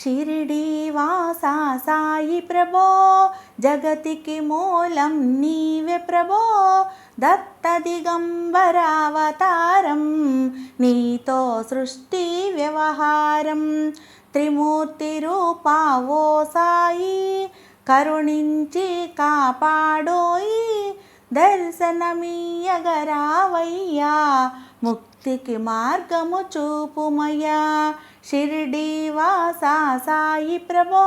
షిరిడి వాసా సాయి ప్రభో, జగతికి మూలం నీవే ప్రభో. దత్త దిగంబరావతారం, నీతో సృష్టి వ్యవహారం. త్రిమూర్తి రూపా ఓ సాయి, కరుణించి కాపాడోయి. దర్శనమీయగరావయ్యా, ముక్తికి మార్గము చూపుమయ్యా. షిరిడి వాసా సాయి ప్రభో,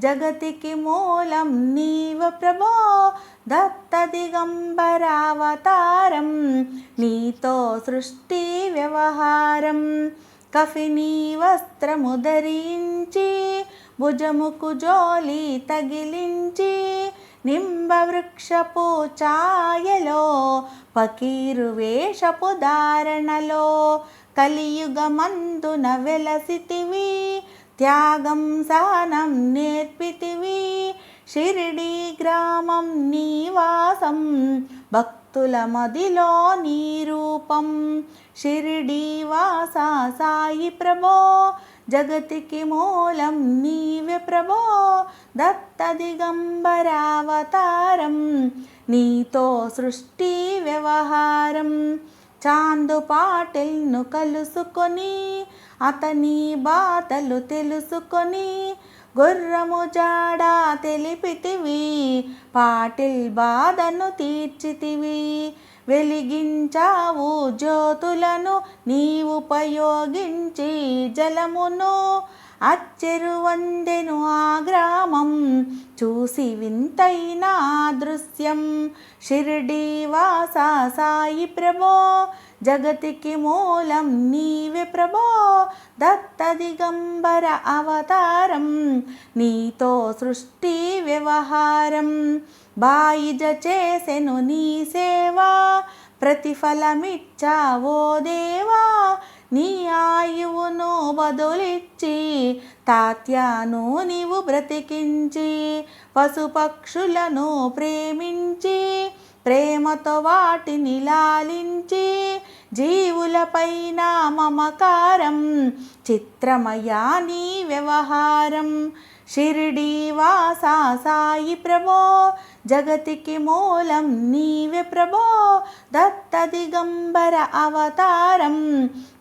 జగతికి మూలం నీవ ప్రభో. దత్త దిగంబరావతారం, నీతో సృష్టి వ్యవహారం. కఫినీ వస్త్రము ధరించి, భుజముకు జోలి తగిలించి. నింబవృక్షపు ఛాయలో, ఫకీరు వేషపు ధారణలో. కలియుగమందున వెలసితివి, త్యాగం సహనం నేర్పితివి. షిరిడి గ్రామం నీవాసం, భక్తుల మదిలో నీ రూపం. షిరిడి వాసా సాయి ప్రభో, జగతికి మూలం నీవే ప్రభో. దత్త దిగంబరావతారం, నీతో సృష్టి వ్యవహారం. చాందు పాటిల్ను కలుసుకొని, అతని బాధలు తెలుసుకొని. గుర్రము జాడ తెలిపితివి, పాటిల్ బాధను తీర్చితివి. వెలిగించావు జ్యోతులను, నీవుపయోగించి జలమును. అచ్చెరువందెను ఆ గ్రామం, చూసి వింతైన దృశ్యం. షిరిడి వాసా సాయి ప్రభో, జగతికి మూలం నీవే ప్రభో. దత్త దిగంబర అవతారం, నీతో సృష్టి వ్యవహారం. బాయిజ చేసెను నీ సేవా, ప్రతిఫలమిచ్చావో దేవా. నీ ఆయువును బదులిచ్చి, తాత్యాను నీవు బ్రతికించి. పశుపక్షులను ప్రేమించి, ప్రేమతో వాటిని లాలించి. జీవులపైన మమకారం, చిత్రమయా నీ వ్యవహారం. షిరిడి వాసా సాయి ప్రభో, జగతికి మూలం నీవే ప్రభో. దత్త దిగంబర అవతారం,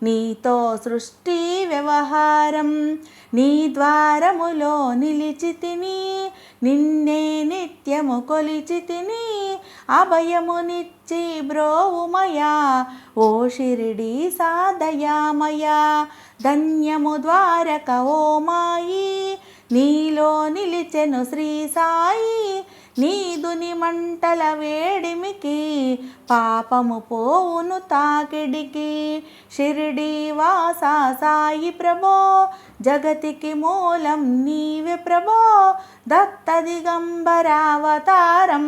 నీతో సృష్టి వ్యవహారం. నీ ద్వారములో నిలిచితిని, నిన్నే నిత్యము కొలిచితిని. అభయమునిచ్చి బ్రోవుమయా, ఓ షిరిడి సాదయామయా. ధన్యము ద్వారక ఓ మాయి, నీలో నిలిచెను శ్రీ సాయి. నీదుని మంటల వేడిమికి, పాపము పోవును తాకిడికి. షిరిడి వాసా సాయి ప్రభో, జగతికి మూలం నీవే ప్రభో. దత్త దిగంబరావతారం,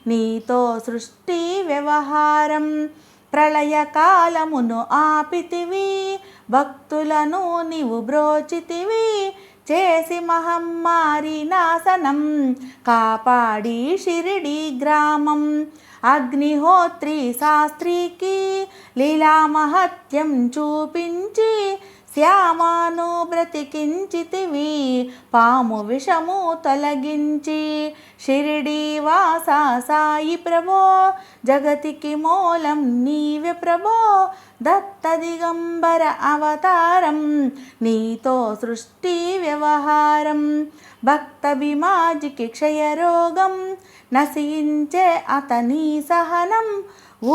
నీతో సృష్టి వ్యవహారం. ప్రళయకాలమును ఆపితివి, భక్తులను నీవు బ్రోచితివి. చేసి మహమ్మారి నాశనం, కాపాడి షిరిడి గ్రామం. అగ్నిహోత్రి శాస్త్రికి లీలా మహత్యం చూపించి. శ్యామాను బ్రతికించితివి, పాము విషము తొలగించి. షిరిడి వాసా సాయి ప్రభో, జగతికి మూలం నీవే ప్రభో. దత్త దిగంబర అవతారం, నీతో సృష్టి వ్యవహారం. భక్త భీమాజికి క్షయరోగం, నశించే అతని సహనం.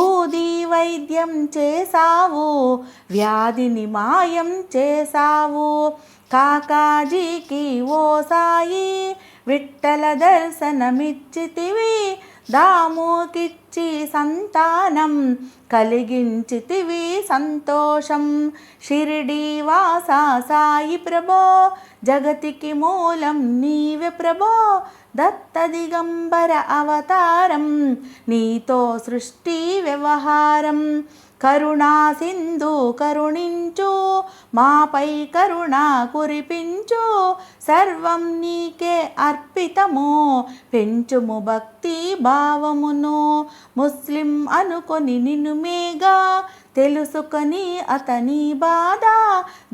ఊది వైద్యం చేసావు, వ్యాధిని మాయం చేసావు. కాకాజీకి ఓ సాయి, విఠ్ఠల దర్శనమిచ్చితివి. దాముకిచ్చి సంతానం, కలిగించితివి సంతోషం. షిరిడి వాసా సాయి ప్రభో, జగతికి మూలం నీవే ప్రభో. దత్త దిగంబర అవతారం, నీతో సృష్టి వ్యవహారం. కరుణా సింధు కరుణించు, మాపై కరుణ కురిపించు. సర్వం నీకే అర్పితము, పెంచుము భక్తి భావమును. ముస్లిం అనుకొని నిన్ను మేగా, తెలుసుకొని అతని బాధ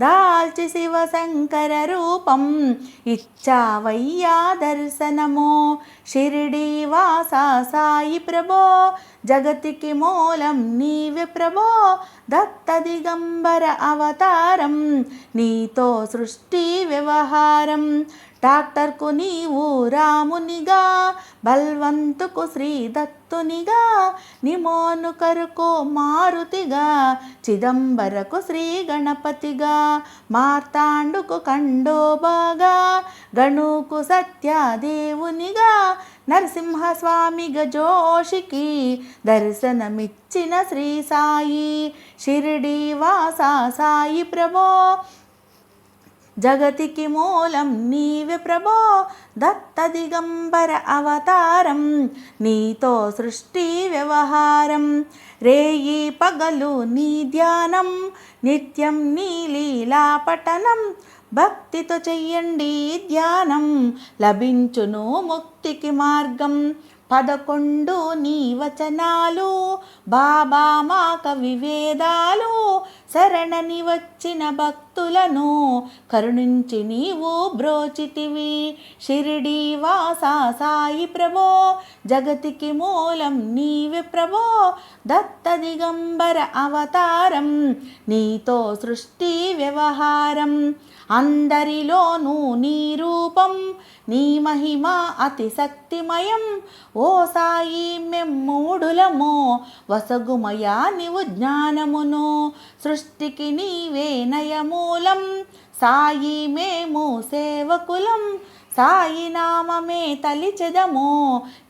దాల్చి శివశంకర రూపం ఇచ్చావయ్యా దర్శనము షిరిడి వాసా సాయి ప్రభో జగతికి మూలం నీవే ప్రభో దత్త దిగంబర అవతారం నీతో సృష్టి వ్యవహారం డాక్టర్కు నీవు రామునిగా బల్వంతుకు శ్రీ దత్తునిగా నిమోనుకరుకు మారుతిగా చిదంబరకు శ్రీ గణపతిగా మార్తాండుకు ఖండోబాగా గణుకు సత్యదేవునిగా నరసింహస్వామిగా జోషికి దర్శనమిచ్చిన శ్రీ సాయి షిరిడి వాసా సాయి ప్రభో జగతికి మూలం నీవే ప్రభో దత్త దిగంబర అవతారం నీతో సృష్టి వ్యవహారం రేయి పగలు నీ ధ్యానం నిత్యం నీ లీలా పఠనం భక్తితో చెయ్యండి ధ్యానం లభించును ముక్తికి మార్గం 11 నీ వచనాలు బాబా మా కవి వేదాలు శరణని వచ్చిన భక్తులను కరుణించి నీవు బ్రోచితివి షిరిడి వాసా సాయి ప్రభో జగతికి మూలం నీవే ప్రభో దత్త దిగంబర అవతారం నీతో సృష్టి వ్యవహారం అందరిలోనూ నీ రూపం నీ మహిమ అతి శక్తిమయం ఓ సాయి మెమ్మూడులము వసగుమయా నీవు జ్ఞానమును సృష్టికి నీవే నయమూలం సాయి మేము సేవకులం సాయి నామమే తలిచెదము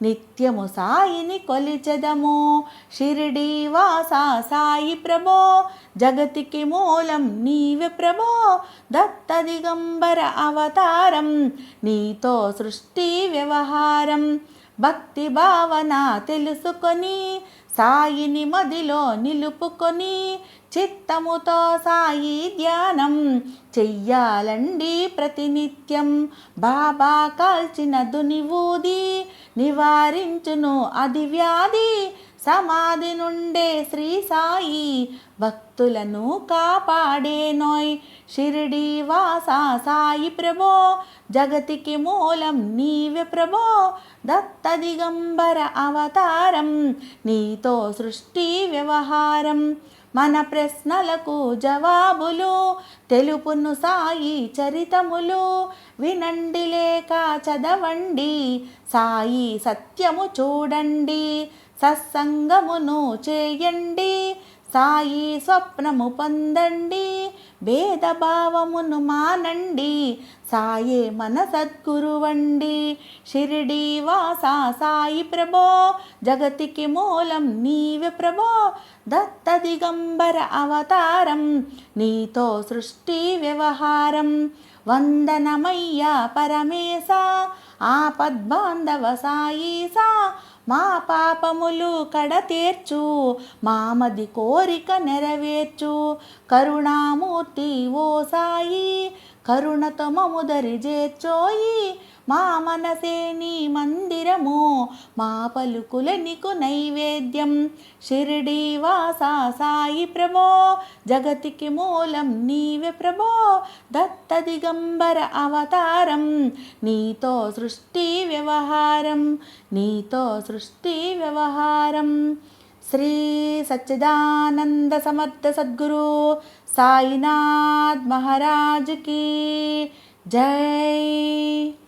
నిత్యము సాయిని కొలిచెదము షిరిడి వాసా సాయి ప్రభో జగతికి మూలం నీవే ప్రభో దత్త దిగంబర అవతారం నీతో సృష్టి వ్యవహారం భక్తి భావన తెలుసుకొని సాయిని మదిలో నిలుపుకొని చిత్తముతో సాయి ధ్యానం చెయ్యాలండి ప్రతినిత్యం బాబా కాల్చిన దునివూది నివారించును అది వ్యాధి సమాధి నుండే శ్రీ సాయి భక్తులను కాపాడేనోయ్ షిరిడి వాసా సాయి ప్రభో జగతికి మూలం నీవే ప్రభో దత్త దిగంబర అవతారం నీతో సృష్టి వ్యవహారం మన ప్రశ్నలకు జవాబులు తెలుపును సాయి చరితములు వినండి లేక చదవండి సాయి సత్యము చూడండి సత్సంగమును చేయండి సాయి స్వప్నము పొందండి భేదభావమును మానండి సాయే మన సద్గురువండి షిరిడి వాసా సాయి ప్రభో జగతికి మూలం నీవే ప్రభో దత్త దిగంబర అవతారం నీతో సృష్టి వ్యవహారం వందనమయ్యా పరమేశ ఆపద్బాంధవ సాయీసా మా పాపములు కడతీర్చు మామది కోరిక నెరవేర్చు కరుణామూర్తి ఓ సాయి కరుణతో మము దరిజేర్చోయి మా మనసే నీ మందిరము మా పలుకుల నీకు నైవేద్యం షిరిడి వాసా సాయి ప్రభో జగతికి మూలం నీవే ప్రభో దత్త దిగంబర అవతారం నీతో సృష్టి వ్యవహారం నీతో సృష్టి వ్యవహారం శ్రీ సచ్చిదానంద సమర్థ సద్గురు సాయినాథ్ మహారాజ్ की जय।